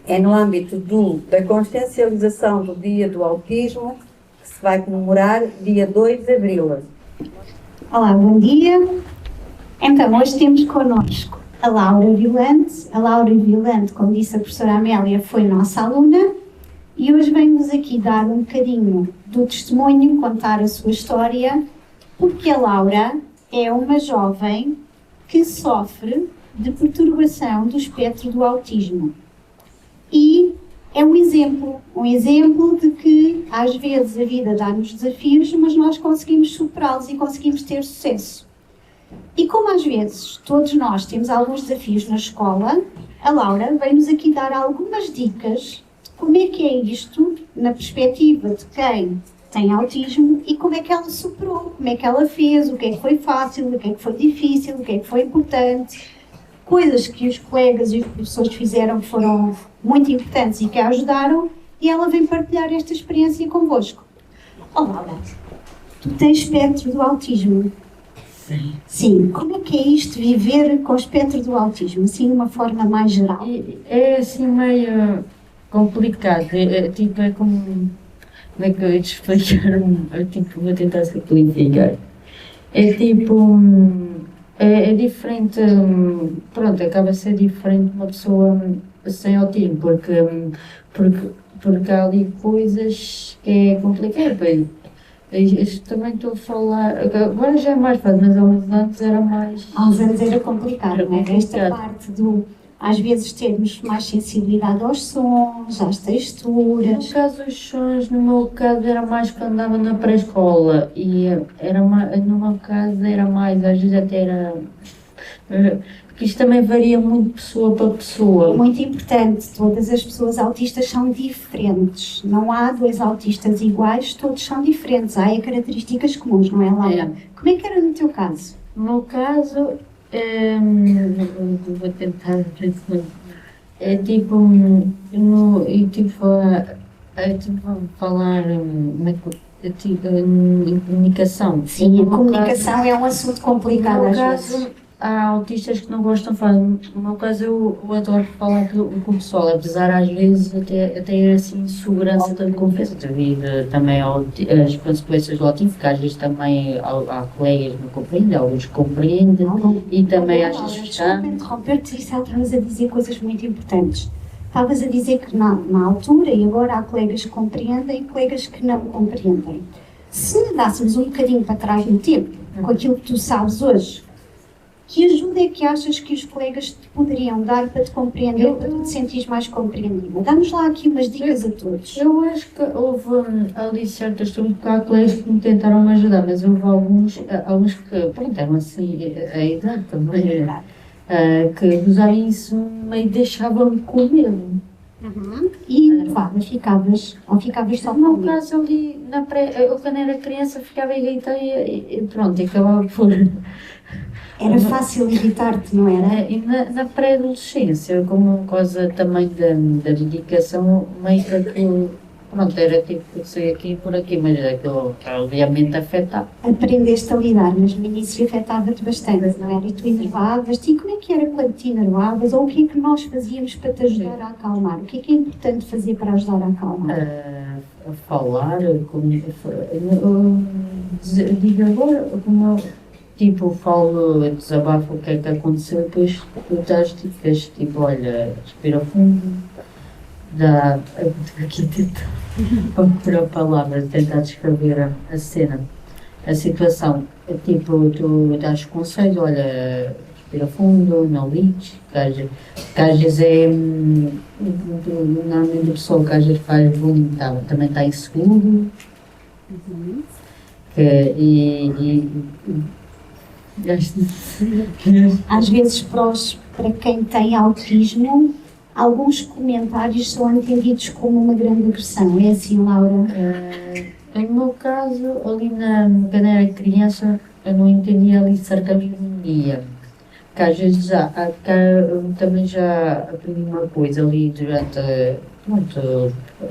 É no âmbito da consciencialização do Dia do Autismo, que se vai comemorar dia 2 de abril. Olá, bom dia. Então, hoje temos connosco a Laura Vilante. A Laura Vilante, como disse a professora Amélia, foi nossa aluna e hoje vem-vos aqui dar um bocadinho do testemunho, contar a sua história, porque a Laura é uma jovem que sofre de perturbação do espectro do autismo. E é um exemplo de que às vezes a vida dá-nos desafios, mas nós conseguimos superá-los e conseguimos ter sucesso. E como às vezes todos nós temos alguns desafios na escola, a Laura veio-nos aqui dar algumas dicas de como é que é isto na perspectiva de quem tem autismo e como é que ela superou, como é que ela fez, o que é que foi fácil, o que é que foi difícil, o que é que foi importante. Coisas que os colegas e os professores fizeram que foram muito importantes e que a ajudaram, e ela vem partilhar esta experiência convosco. Olá, Laura. Tu tens espectro do autismo? Sim. Sim. Como é que é isto, viver com o espectro do autismo, assim de uma forma mais geral? É assim meio complicado, tipo, é como é que eu ia te explicar, tipo, vou tentar simplificar. É tipo, é diferente, pronto, acaba a ser diferente uma pessoa sem autismo, porque há ali coisas que é complicado. Isto também estou a falar, agora já é mais fácil, mas há uns anos era mais... Há uns anos era complicado, não é? Esta parte do, às vezes, termos mais sensibilidade aos sons, às texturas. No caso, os sons, no meu caso, era mais quando andava na pré-escola e era mais, no meu caso era mais, às vezes até era... Porque isto também varia muito de pessoa para pessoa. É muito importante, todas as pessoas autistas são diferentes. Não há dois autistas iguais, todos são diferentes. Há características comuns, não é, Laura? É. Como é que era no teu caso? No meu caso, vou tentar pensar. É tipo, falar em comunicação. Sim, a comunicação é um assunto complicado às vezes. Há autistas que não gostam de falar. No meu caso, eu adoro falar com o pessoal, apesar às vezes até assim insegurança da conversa, devido também às consequências do autismo, porque às vezes também há colegas que não compreendem, alguns compreendem, e também às vezes Desculpa interromper-te, estavas a dizer coisas muito importantes. Estavas a dizer que na altura e agora há colegas que compreendem e colegas que não compreendem. Se andássemos um bocadinho para trás no tempo, com aquilo que tu sabes hoje, que ajuda é que achas que os colegas te poderiam dar para te compreender, para tu te sentires mais compreendida? Dá-nos lá aqui umas dicas a todos. Eu acho que houve ali certas turmas, porque há colegas que me tentaram me ajudar, mas houve alguns que, pronto, eram assim, a idade também, que usavam isso meio deixavam-me com medo. E nervada, ficavas só com No medo? caso ali, eu quando era criança ficava irritada e pronto, e acabava por... Era fácil irritar-te, não era? E na pré-adolescência, como coisa também da dedicação, meio que aquilo, pronto, era tipo, sei aqui por aqui, mas aquilo obviamente afetava. Aprendeste a lidar, mas no início afetava-te bastante, não era? E tu enervavas-te. E como é que era quando te enervavas? Ou o que é que nós fazíamos para te ajudar a acalmar? O que é importante fazer para ajudar a acalmar? A falar, digo agora, como tipo, falo, desabafo o que é que aconteceu, depois tu dás dicas, tipo, olha, respira fundo, dá, aqui para palavras, tentar descrever a cena, a situação, tipo, tu dás conselhos, olha, respira fundo, não ligues, que às vezes é, normalmente o pessoal que às vezes faz bullying também está inseguro, Às vezes, para quem tem autismo, alguns comentários são entendidos como uma grande agressão. É assim, Laura? No meu caso, ali quando era criança, eu não entendia ali sarcasmo dia. Que às vezes também já aprendi uma coisa ali durante a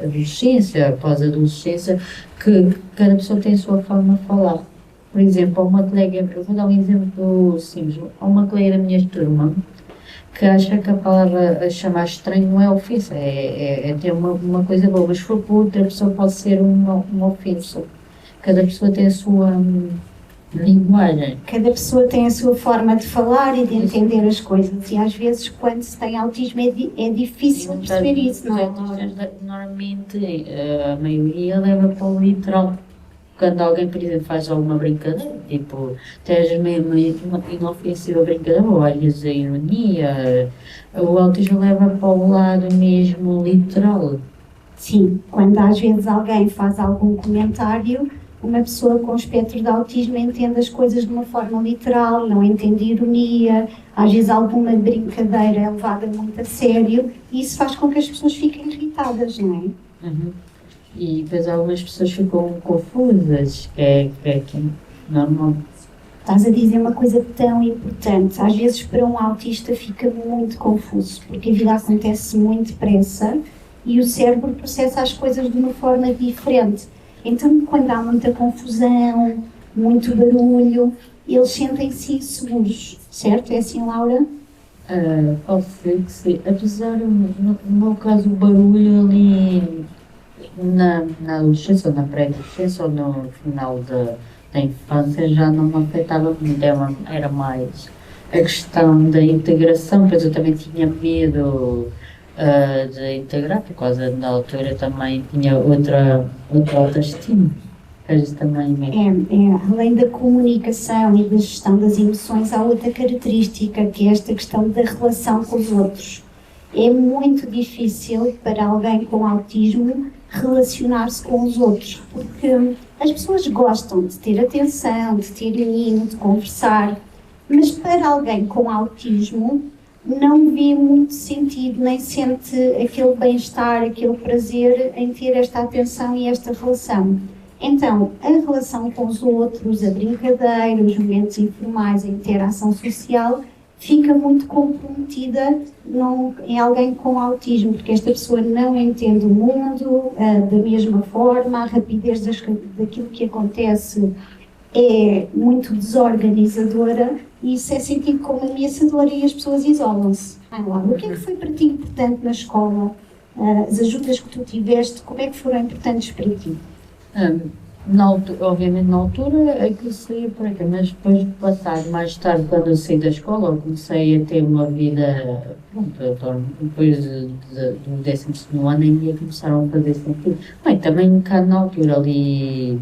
adolescência, pós-adolescência, que cada pessoa tem a sua forma de falar. Por exemplo, há uma colega, eu vou dar um exemplo simples, há uma colega da minha turma que acha que a palavra a chamar estranho não é ofensa, é ter uma coisa boa, mas se for para outra pessoa pode ser uma ofensa. Cada pessoa tem a sua linguagem. Cada pessoa tem a sua forma de falar e de entender as coisas, e às vezes, quando se tem autismo, é difícil perceber isso, não é? Normalmente, a maioria leva para o literal. Quando alguém, por exemplo, faz alguma brincadeira, tipo, tens mesmo uma inofensiva brincadeira, ou às vezes a ironia, o autismo leva para o lado mesmo literal. Sim, quando às vezes alguém faz algum comentário, uma pessoa com espectro de autismo entende as coisas de uma forma literal, não entende ironia, às vezes alguma brincadeira é levada muito a sério, e isso faz com que as pessoas fiquem irritadas, não é? Uhum. E depois algumas pessoas ficam confusas, que é normal. Estás a dizer uma coisa tão importante. Às vezes, para um autista, fica muito confuso, porque a vida acontece muito depressa e o cérebro processa as coisas de uma forma diferente. Então, quando há muita confusão, muito barulho, eles sentem-se inseguros, certo? É assim, Laura? Pode ser que sim. Apesar, no meu caso, o barulho ali na adolescência, ou na pré-adolescência, ou no final da infância, já não me afetava muito. Era mais a questão da integração, pois eu também tinha medo de integrar, por causa da altura também tinha outra autoestima. Também Além da comunicação e da gestão das emoções, há outra característica, que é esta questão da relação com os outros. É muito difícil para alguém com autismo relacionar-se com os outros, porque as pessoas gostam de ter atenção, de ter mimo, de conversar, mas para alguém com autismo não vê muito sentido, nem sente aquele bem-estar, aquele prazer em ter esta atenção e esta relação. Então, a relação com os outros, a brincadeira, os momentos informais, a interação social, fica muito comprometida em alguém com autismo, porque esta pessoa não entende o mundo da mesma forma, a rapidez daquilo que acontece é muito desorganizadora e isso é sentido como ameaçador e as pessoas isolam-se. O que é que foi para ti importante na escola? As ajudas que tu tiveste, como é que foram importantes para ti? Obviamente na altura aquilo saía por aqui, mas depois de passar mais tarde, quando eu saí da escola, eu comecei a ter uma vida, depois do 12º ano em que começaram a fazer sentido. Bem, também cá na altura ali,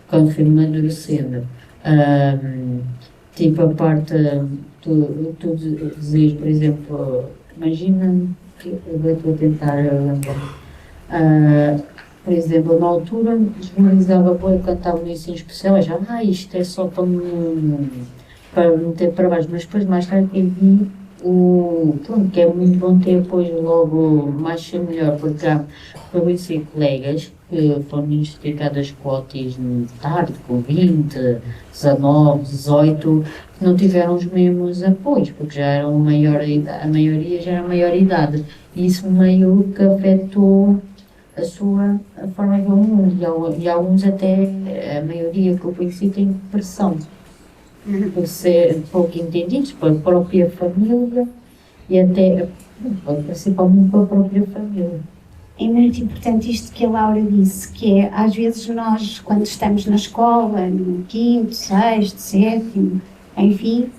quando fui me amadurecendo, tipo a parte, tu dizias, por exemplo, imagina que eu estou a tentar lembrar. Por exemplo, na altura, desvalorizava quando cantava no ensino especial, já, isto é só para me meter para baixo, mas depois mais tarde eu vi que é muito bom ter apoio logo mais cedo melhor, porque eu conheci colegas que foram diagnosticadas com autismo tarde, com 20, 19, 18, que não tiveram os mesmos apoios, porque já eram a maioria já era maior idade, e isso meio que afetou a forma de ver o mundo, e alguns até, a maioria que eu conheci tem depressão, por ser pouco entendidos pela própria família e até, principalmente pela própria família. É muito importante isto que a Laura disse, que é, às vezes nós, quando estamos na escola, no 5º, 6º, 7º, enfim,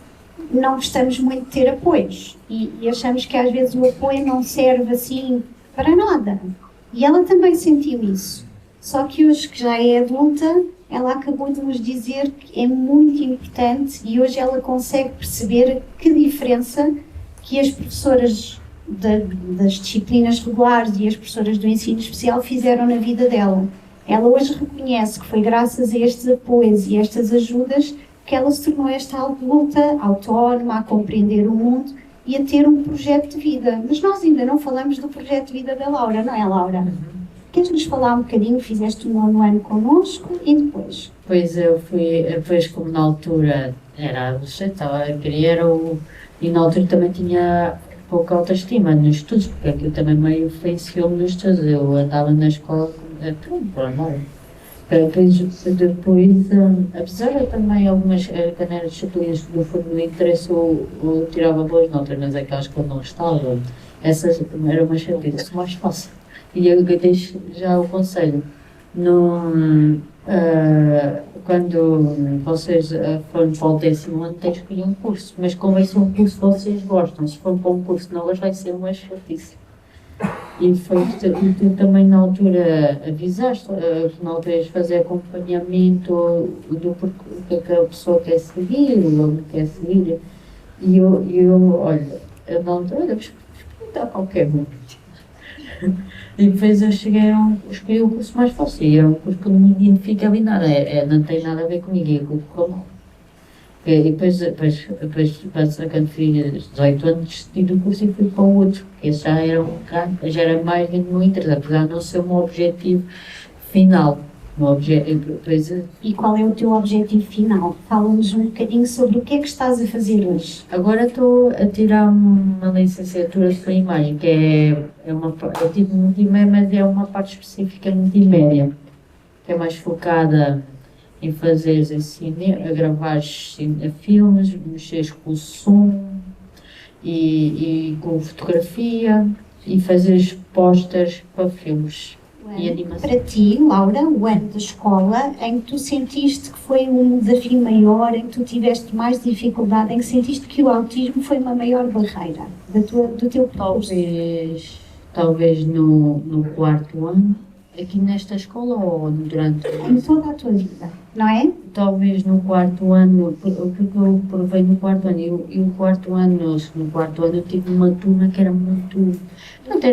não gostamos muito de ter apoios e achamos que às vezes o apoio não serve assim para nada. E ela também sentiu isso. Só que hoje, que já é adulta, ela acabou de nos dizer que é muito importante e hoje ela consegue perceber que diferença que as professoras das disciplinas regulares e as professoras do ensino especial fizeram na vida dela. Ela hoje reconhece que foi graças a estes apoios e estas ajudas que ela se tornou esta adulta, autónoma, a compreender o mundo e a ter um projeto de vida. Mas nós ainda não falamos do projeto de vida da Laura, não é, Laura? Queres-nos falar um bocadinho? Fizeste o 9º ano connosco e depois? Pois eu fui, depois como na altura era adolescente, e na altura também tinha pouca autoestima nos estudos, porque aquilo também meio influenciou-me nos estudos. Eu andava na escola, pronto, por andar. Depois, apesar de também algumas cadeiras disciplinas do fundo do interesse eu tirava boas notas, mas aquelas que eu não estava, essas eram uma chatice mais fácil. E eu deixo já o conselho, não, quando vocês forem para o 10º ano, têm que escolher um curso, mas convém ser um curso que vocês gostam. Se for para um curso que não gostam, vai ser uma chatice. E foi e tu também na altura avisaste, que não queres fazer acompanhamento do que é que a pessoa quer seguir, ou não quer seguir. E eu olha, eu não altura, vamos experimentar qualquer um. E depois eu escolhi o curso mais fácil, e é um curso que não me identifica ali nada, não tem nada a ver comigo, é com o correu mal. E depois quando fiz 18 anos, decidi do curso e fui para o outro, porque esse já era mais do meu interesse, apesar de não ser o meu objetivo final. E qual é o teu objetivo final? Fala-nos um bocadinho sobre o que é que estás a fazer hoje. Agora estou a tirar uma licenciatura de imagem, que é tipo multimédia, mas é uma parte específica de multimédia, que é mais focada em fazer a gravar filmes, mexer com o som e com fotografia e fazer posters para filmes e animação. Para ti, Laura, o ano da escola em que tu sentiste que foi um desafio maior, em que tu tiveste mais dificuldade, em que sentiste que o autismo foi uma maior barreira do teu percurso? Talvez no 4º ano, aqui nesta escola ou durante... Em toda a tua vida, não é? Talvez no 4º ano, porque eu provei no 4º ano, e o 4º ano, no 4º ano eu tive uma turma que era muito... Portanto,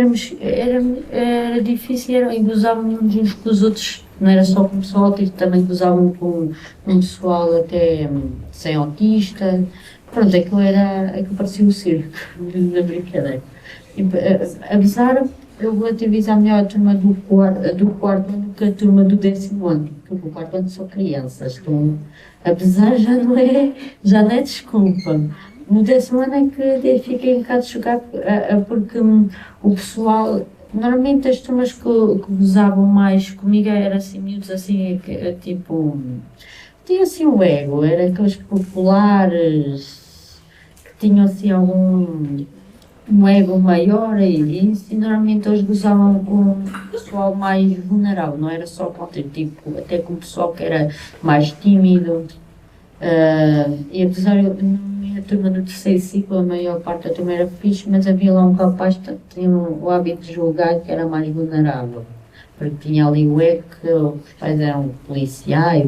era difícil, e gozávamos uns com os outros, não era só com o pessoal autista, também gozavam com um pessoal até sem autista. Pronto, aquilo parecia o circo, da brincadeira. Apesar, eu relativizo melhor a turma do 4º ano que a turma do 10º ano, porque o 4º ano são crianças, então, apesar já não é desculpa. No 10º ano é que fiquei um bocado chocado, porque o pessoal, normalmente as turmas que gozavam mais comigo eram assim, miúdos assim, tipo, tinha assim o ego, eram aqueles populares que tinham assim um ego maior e normalmente eles gozavam com o pessoal mais vulnerável, não era só com tipo, até com o pessoal que era mais tímido. E apesar de a turma do 3º ciclo, a maior parte da turma era fixe, mas havia lá um rapaz que tinha o hábito de julgar que era mais vulnerável, porque tinha ali o ego que os pais eram policiais.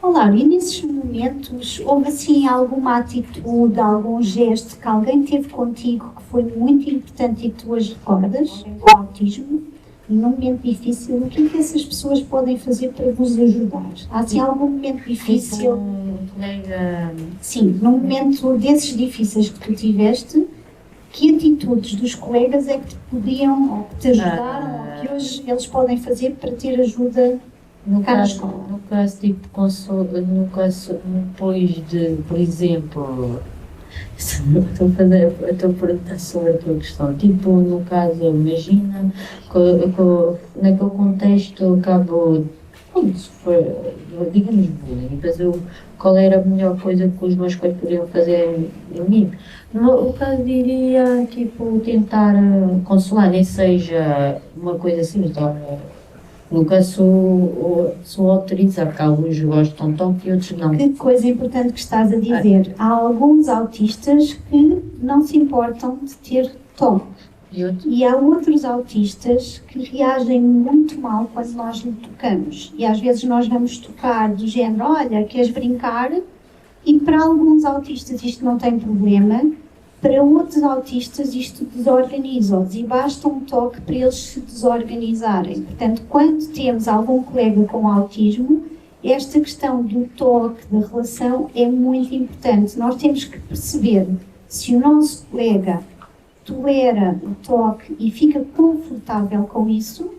Olá, e nesses momentos houve assim alguma atitude, algum gesto que alguém teve contigo que foi muito importante e que tu hoje recordas? O autismo, e num momento difícil, o que é que essas pessoas podem fazer para vos ajudar? Há assim algum momento difícil? Sim, num momento desses difíceis que tu tiveste, que atitudes dos colegas é que te podiam, ou que te ajudaram, ou que hoje eles podem fazer para ter ajuda? No caso, tipo, depois de, por exemplo, estou a perguntar sobre a tua questão, tipo, no caso, imagina, naquele contexto, acabo, digamos, bullying, depois qual era a melhor coisa que os meus pais podiam fazer em mim? No caso, diria, tipo, tentar consolar, nem seja uma coisa assim, então, nunca sou autorizada, porque alguns gostam tanto e outros não. Que coisa importante que estás a dizer. Há alguns autistas que não se importam de ter tom. E há outros autistas que reagem muito mal quando nós lhe tocamos. E às vezes nós vamos tocar do género, olha, queres brincar? E para alguns autistas isto não tem problema. Para outros autistas isto desorganiza-os e basta um toque para eles se desorganizarem. Portanto, quando temos algum colega com autismo, esta questão do toque, da relação, é muito importante. Nós temos que perceber se o nosso colega tolera o toque e fica confortável com isso,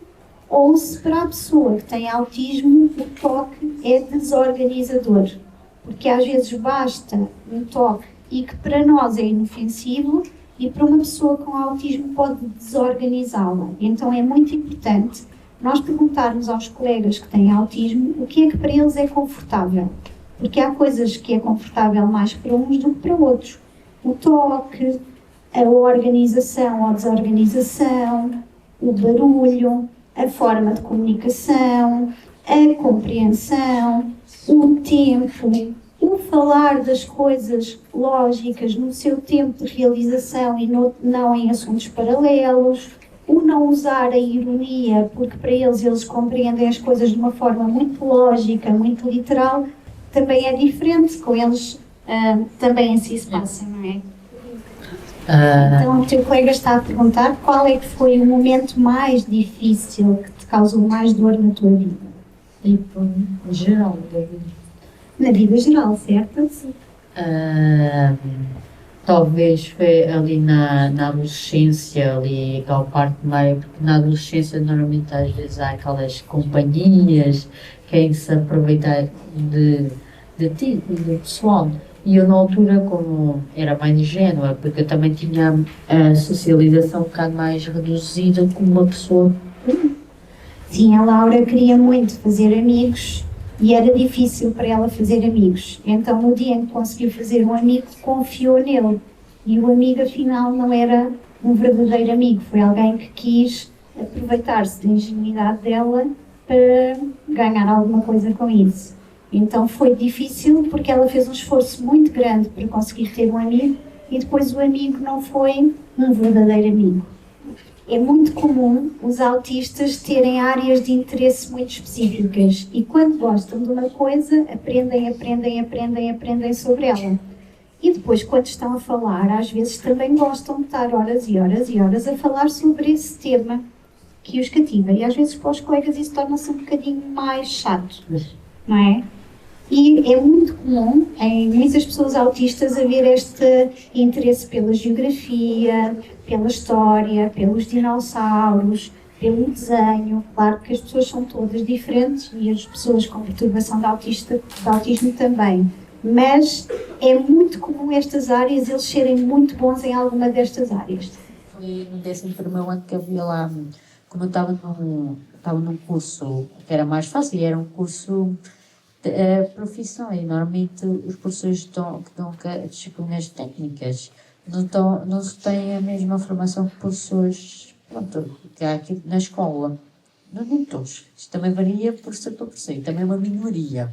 ou se para a pessoa que tem autismo o toque é desorganizador. Porque às vezes basta um toque e que para nós é inofensivo e para uma pessoa com autismo pode desorganizá-la. Então é muito importante nós perguntarmos aos colegas que têm autismo o que é que para eles é confortável. Porque há coisas que é confortável mais para uns do que para outros. O toque, a organização ou desorganização, o barulho, a forma de comunicação, a compreensão, o tempo, o falar das coisas lógicas no seu tempo de realização e não em assuntos paralelos, o não usar a ironia, porque para eles compreendem as coisas de uma forma muito lógica, muito literal, também é diferente, com eles também assim se passa, não é? Então o teu colega está a perguntar qual é que foi o momento mais difícil que te causou mais dor na tua vida? Tipo, geral da vida. Na vida geral, certo? Sim. Talvez foi ali na adolescência, ali aquela parte meio, porque na adolescência normalmente às vezes há aquelas companhias que querem se aproveitar de ti, do pessoal. E eu na altura, como era mais ingênua, porque eu também tinha a socialização um bocado mais reduzida como uma pessoa. Sim, a Laura queria muito fazer amigos e era difícil para ela fazer amigos. Então, no dia em que conseguiu fazer um amigo, confiou nele. E o amigo, afinal, não era um verdadeiro amigo. Foi alguém que quis aproveitar-se da ingenuidade dela para ganhar alguma coisa com isso. Então, foi difícil porque ela fez um esforço muito grande para conseguir ter um amigo e depois o amigo não foi um verdadeiro amigo. É muito comum os autistas terem áreas de interesse muito específicas e quando gostam de uma coisa, aprendem sobre ela. E depois, quando estão a falar, às vezes também gostam de estar horas e horas e horas a falar sobre esse tema que os cativa. E às vezes para os colegas isso torna-se um bocadinho mais chato, não é? E é muito comum em muitas pessoas autistas haver este interesse pela geografia, pela história, pelos dinossauros, pelo desenho. Claro que as pessoas são todas diferentes e as pessoas com perturbação de autismo também. Mas é muito comum estas áreas, eles serem muito bons em alguma destas áreas. Foi no 11º ano que havia lá, como eu estava num curso que era mais fácil, era um curso profissão e normalmente os professores que dão disciplinas técnicas não têm a mesma formação que professores que há aqui na escola. Não nem todos. Isto também varia por setor por setor, também é uma minoria.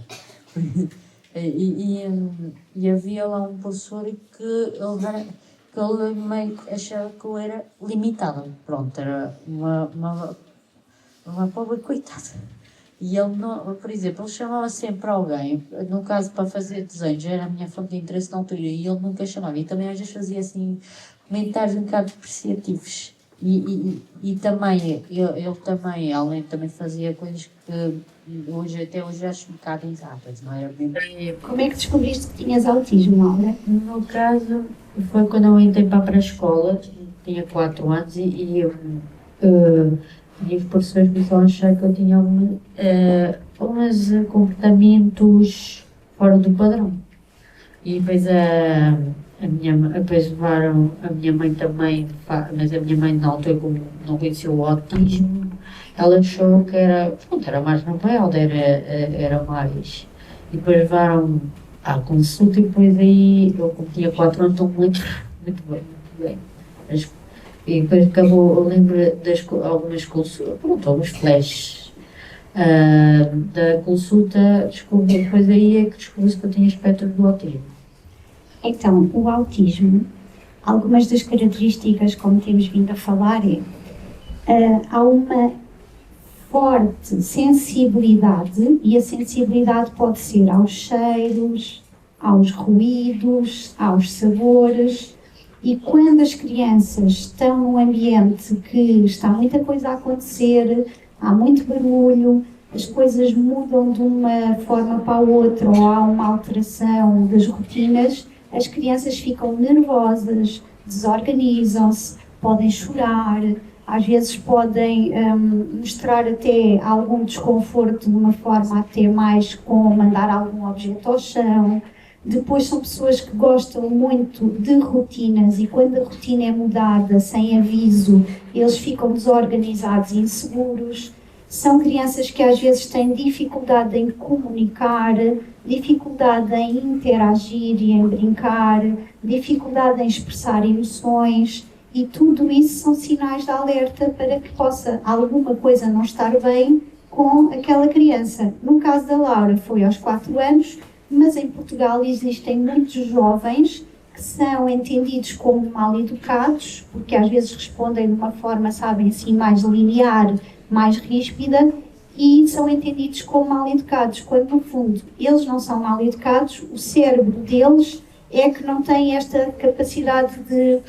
E havia lá um professor que ele meio que achava que eu era limitada. Pronto, era uma pobre coitada. E ele, não, por exemplo, ele chamava sempre alguém, no caso para fazer desenhos, era a minha fonte de interesse na altura, e ele nunca chamava. E também às vezes fazia assim comentários um bocado depreciativos. E também, ele também, além também fazia coisas que até hoje acho um bocado exatas, não era mesmo? Como é que descobriste que tinhas autismo, Laura? No meu caso, foi quando eu entrei para a pré-escola, tinha 4 anos e os professores começaram a achar que eu tinha alguns comportamentos fora do padrão. E depois depois levaram a minha mãe também, mas a minha mãe na altura, como não conhecia o autismo, ela achou que era mais rebelde, era mais. E depois levaram à consulta e depois aí, eu como tinha 4 anos, estou muito bem. E depois acabou, eu lembro algumas consultas, alguns flashes da consulta, depois aí é que descobriu-se que eu tinha espectro do autismo. Então, o autismo, algumas das características, como temos vindo a falar, há uma forte sensibilidade, e a sensibilidade pode ser aos cheiros, aos ruídos, aos sabores. E quando as crianças estão num ambiente que está muita coisa a acontecer, há muito barulho, as coisas mudam de uma forma para a outra ou há uma alteração das rotinas, as crianças ficam nervosas, desorganizam-se, podem chorar, às vezes podem mostrar até algum desconforto de uma forma até mais com mandar algum objeto ao chão. Depois são pessoas que gostam muito de rotinas e quando a rotina é mudada sem aviso, eles ficam desorganizados e inseguros. São crianças que às vezes têm dificuldade em comunicar, dificuldade em interagir e em brincar, dificuldade em expressar emoções, e tudo isso são sinais de alerta para que possa alguma coisa não estar bem com aquela criança. No caso da Laura foi aos 4 anos, mas em Portugal existem muitos jovens que são entendidos como mal educados, porque às vezes respondem de uma forma, sabem, assim, mais linear, mais ríspida, e são entendidos como mal educados, quando no fundo eles não são mal educados, o cérebro deles é que não tem esta capacidade de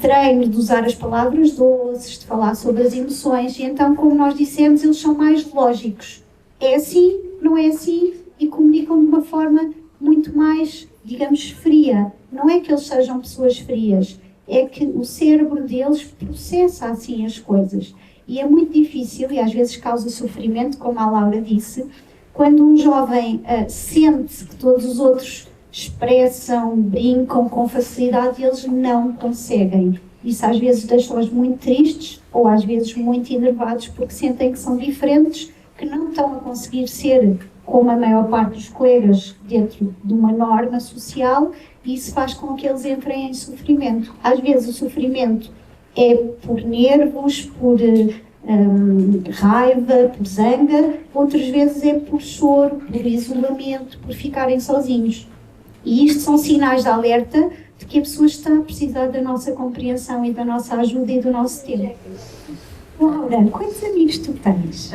treino, de usar as palavras doces, de falar sobre as emoções, e então, como nós dissemos, eles são mais lógicos. É assim, não é assim, e comunicam de uma forma muito mais, digamos, fria. Não é que eles sejam pessoas frias, é que o cérebro deles processa assim as coisas. E é muito difícil, e às vezes causa sofrimento, como a Laura disse, quando um jovem sente que todos os outros expressam, brincam com facilidade e eles não conseguem. Isso às vezes deixa-os muito tristes ou às vezes muito enervados porque sentem que são diferentes, que não estão a conseguir ser como a maior parte dos colegas dentro de uma norma social, e isso faz com que eles entrem em sofrimento. Às vezes o sofrimento é por nervos, por raiva, por zanga, outras vezes é por choro, por isolamento, por ficarem sozinhos. E isto são sinais de alerta de que a pessoa está a precisar da nossa compreensão e da nossa ajuda e do nosso tempo. Laura, quantos amigos tu tens?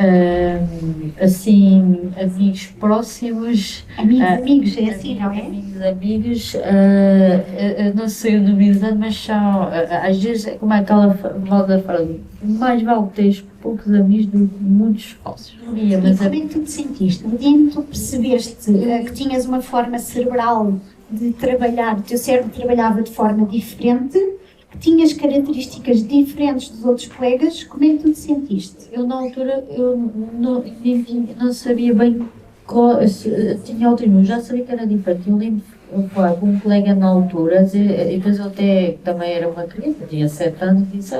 Assim, amigos próximos. Amigos, é assim, não é? Amigos, eu não sei o nome exato, mas são, às vezes, como é aquela moda fala, mais vale ter poucos amigos do que muitos falsos. E como é que tu te sentiste? No dia em que tu percebeste que tinhas uma forma cerebral de trabalhar, o teu cérebro trabalhava de forma diferente, que tinhas características diferentes dos outros colegas, como é que tu te sentiste? Eu, na altura, não sabia bem tinha autismo, eu já sabia que era diferente. Eu lembro de falar com um colega na altura, e depois eu até também era uma criança, tinha 7 anos, e disse,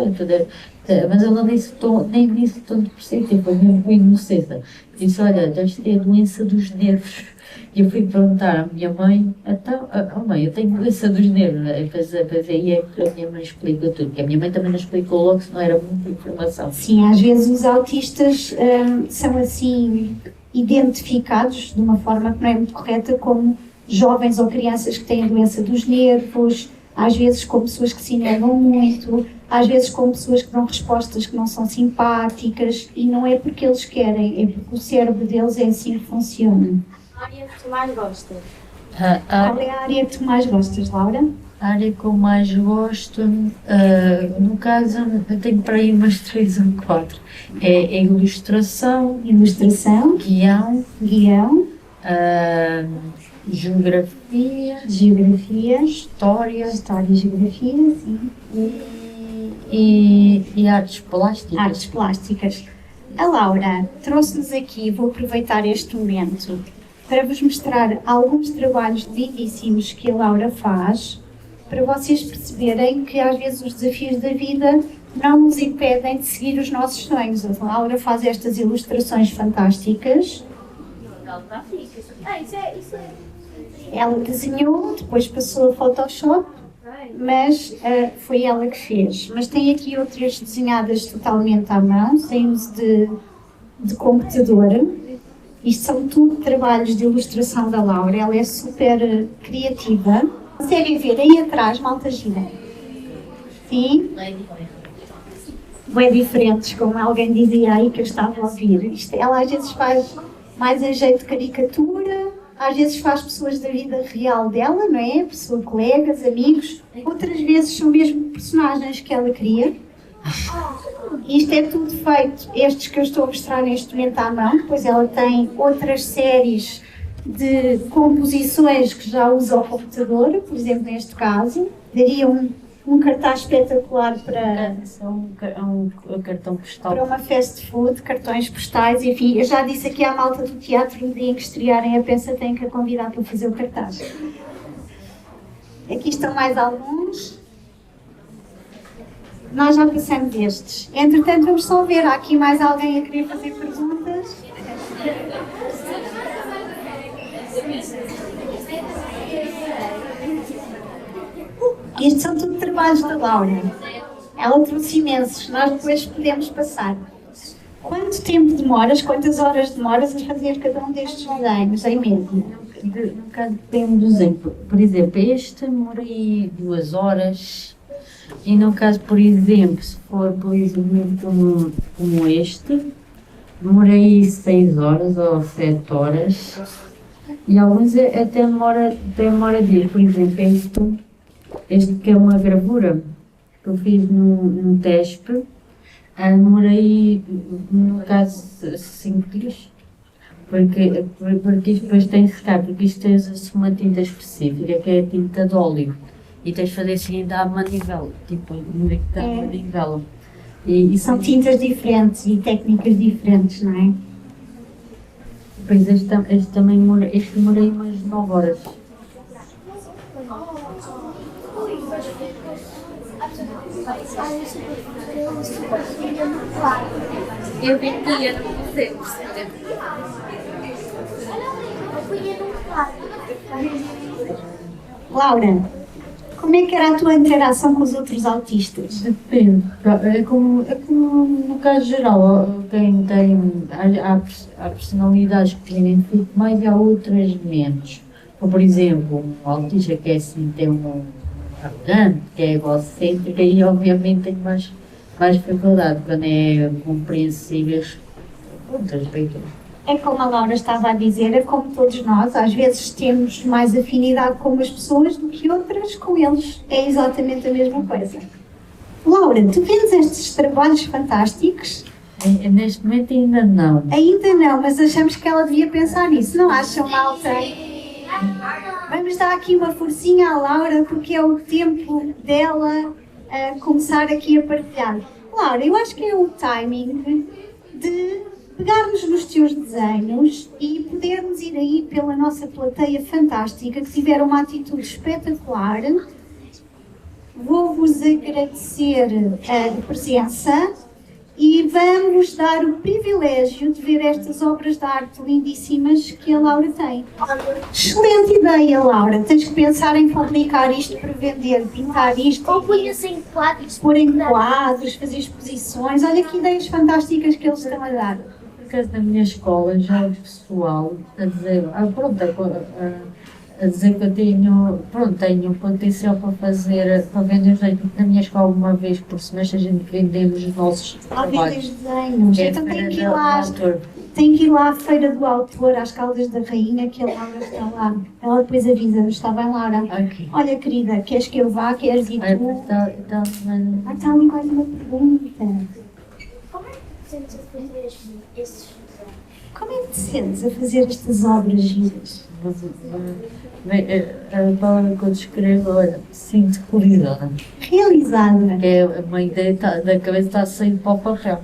mas ele não disse nem disse tanto perceber, foi mesmo com inocência. Disse, olha, deves ter a doença dos nervos. E eu fui perguntar à minha mãe, então, mãe, eu tenho doença dos nervos. Depois aí é que a minha mãe explica tudo, porque a minha mãe também não explicou logo, se não era muita informação. Sim, às vezes os autistas são assim identificados de uma forma que não é muito correta como jovens ou crianças que têm doença dos nervos, às vezes com pessoas que se negam muito, às vezes com pessoas que dão respostas que não são simpáticas, e não é porque eles querem, é porque o cérebro deles é assim que funciona. A área que tu mais gostas? Qual é a área que tu mais gostas, Laura? A área que eu mais gosto, no caso, eu tenho para aí umas 3 ou 4. É ilustração, guião, geografia, história e geografia, sim. E artes plásticas. Artes plásticas. A Laura trouxe-nos aqui, vou aproveitar este momento para vos mostrar alguns trabalhos lindíssimos que a Laura faz, para vocês perceberem que às vezes os desafios da vida não nos impedem de seguir os nossos sonhos. A Laura faz estas ilustrações fantásticas. Ela desenhou, depois passou a Photoshop, mas foi ela que fez. Mas tem aqui outras desenhadas totalmente à mão, sem uso de computador. Isto são tudo trabalhos de ilustração da Laura, ela é super criativa. Conseguem ver aí atrás, malta gira? Sim? Bem diferentes, como alguém dizia aí que eu estava a ouvir. Ela às vezes faz mais em jeito de caricatura, às vezes faz pessoas da vida real dela, não é? Pessoas, colegas, amigos. Outras vezes são mesmo personagens que ela cria. Isto é tudo feito, estes que eu estou a mostrar neste momento à mão, pois ela tem outras séries de composições que já usa o computador, por exemplo, neste caso, daria um cartaz espetacular para um cartão postal. Para uma fast food, cartões postais, enfim, eu já disse aqui à malta do teatro, no dia em que estrearem a peça, têm que a convidar para fazer o cartaz. Aqui estão mais alguns. Nós já passamos estes. Entretanto, vamos só ver. Há aqui mais alguém a querer fazer perguntas? Estes são tudo trabalhos da Laura. Ela trouxe imensos. Nós depois podemos passar. Quanto tempo demoras, quantas horas demoras a fazer cada um destes desenhos, em média? No caso, depende do exemplo. Por exemplo, este demorei 2 horas. E no caso, por exemplo, se for, por exemplo, como este, demorei 6 horas ou 7 horas. E alguns até demora dias. Por exemplo, este que é uma gravura que eu fiz no TESP, demorei, no caso, 5 dias. Porque isto depois tem que secar, porque isto tem uma tinta específica, que é a tinta de óleo. E tens de fazer assim à manivela, tipo, manivela. E São tintas diferentes e técnicas diferentes, não é? Depois este também demorei umas 9 horas. Eu vendia no museu, percebe? Laura, como é que era a tua interação com os outros autistas? Depende. É como no caso geral, há personalidades que me identifico mais e há outras menos. Por exemplo, um autista que é assim, tem um arrogante, que é egocêntrico, e obviamente tem mais dificuldade quando é compreensível. Respeito. É como a Laura estava a dizer, é como todos nós, às vezes temos mais afinidade com umas pessoas do que outras com eles. É exatamente a mesma coisa. Laura, tu vês estes trabalhos fantásticos? Neste momento ainda não. Ainda não, mas achamos que ela devia pensar nisso, não acham, malta? Vamos dar aqui uma forcinha à Laura, porque é o tempo dela começar aqui a partilhar. Laura, eu acho que é o timing de pegarmos nos teus desenhos e podermos ir aí pela nossa plateia fantástica, que tiveram uma atitude espetacular. Vou-vos agradecer a presença e vamos dar o privilégio de ver estas obras de arte lindíssimas que a Laura tem. Excelente ideia, Laura. Tens que pensar em publicar isto para vender, pintar isto. Ou punha-se em quadros. Pôr em quadros, fazer exposições. Olha que ideias fantásticas que eles estão a dar. Por causa da minha escola, já o pessoal a dizer, a dizer que eu tenho potencial para vender os desenhos. Na minha escola, uma vez por semestre, a gente vendemos os nossos trabalhos. Vendes desenhos. Então tem que ir lá. Tem que ir lá à Feira do Autor, às Caldas da Rainha, que a Laura está lá. Ela depois avisa-nos, está bem, Laura? Okay. Olha, querida, queres que eu vá? Queres ir tu? Está ali mais uma pergunta. Como é que sentes a fazer esses desenhos? Como é que te sentes a fazer estas obras giras? A palavra que eu descrevo, olha, sinto realizada. Realizada. É uma ideia da cabeça está saindo para o papel.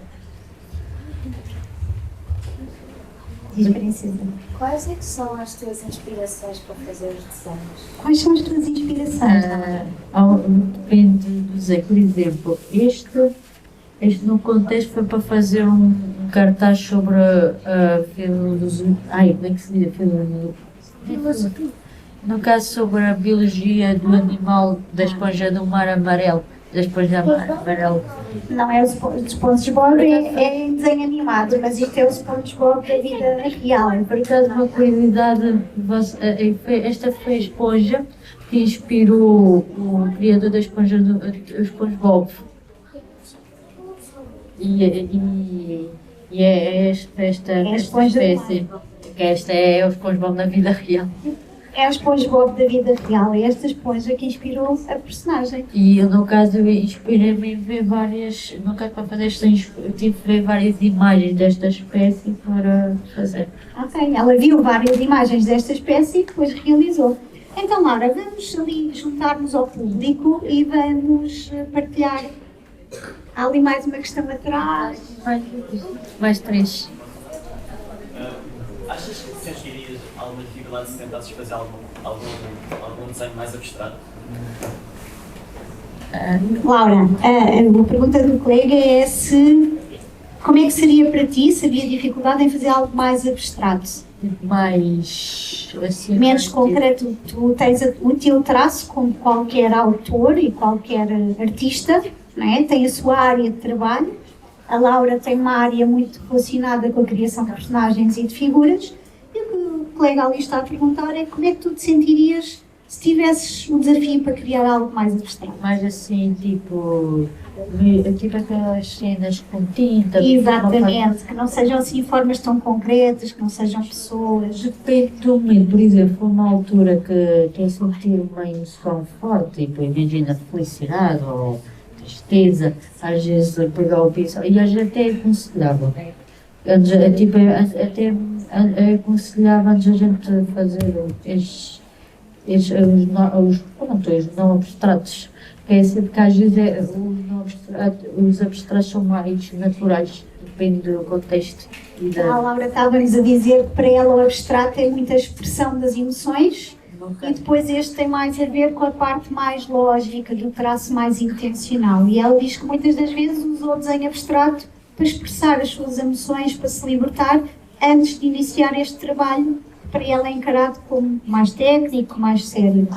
Diz, princesa. Quais é que são as tuas inspirações para fazer os desenhos? Quais são as tuas inspirações, Laura? Depende do desenho. Por exemplo, este no contexto foi para fazer um cartaz sobre a filosofia. Como é que se diz? Filosofia. No caso, sobre a biologia do animal da esponja do mar amarelo. Da esponja amarela. Não é o SpongeBob, é desenho animado, mas isto é o SpongeBob da vida real. Por acaso, uma curiosidade, esta foi a esponja que inspirou o criador da esponja, o SpongeBob. E é esta espécie, que esta é o SpongeBob da vida real. É o SpongeBob da vida real, é esta esponja que inspirou a personagem. E eu, no caso, inspirei-me em ver várias, no caso para fazer isto, eu tive que ver várias imagens desta espécie para fazer. Ok, ela viu várias imagens desta espécie e depois realizou. Então, Laura, vamos ali juntar-nos ao público e vamos partilhar. Há ali mais uma questão atrás. Mais 3. Achas que sentirias alguma dificuldade se tentasses fazer algum desenho mais abstrato? Laura, a pergunta do colega é como é que seria para ti se havia dificuldade em fazer algo mais abstrato? Mais assim, Menos mais concreto, tu tens o teu traço, como qualquer autor e qualquer artista, não é? Tem a sua área de trabalho. A Laura tem uma área muito relacionada com a criação de personagens e de figuras. E o que o colega ali está a perguntar é como é que tu te sentirias se tivesses um desafio para criar algo mais abstrato? mais assim, tipo aquelas cenas com tinta. Exatamente, que não sejam assim formas tão concretas, que não sejam pessoas. Depende do momento, por exemplo, uma altura que quer sentir uma emoção forte, tipo, imagina felicidade ou tristeza, às vezes pegar o pincel, e às vezes até aconselhava. Tipo, até aconselhava antes a gente fazer os não abstratos, que é sempre que às vezes os abstratos são mais naturais, depende do contexto. A Laura estava-nos a dizer que para ela o abstrato é muita expressão das emoções e depois este tem mais a ver com a parte mais lógica, do traço mais intencional. E ela diz que muitas das vezes usou o desenho abstrato para expressar as suas emoções, para se libertar, antes de iniciar este trabalho, que para ela é encarado como mais técnico, mais sério.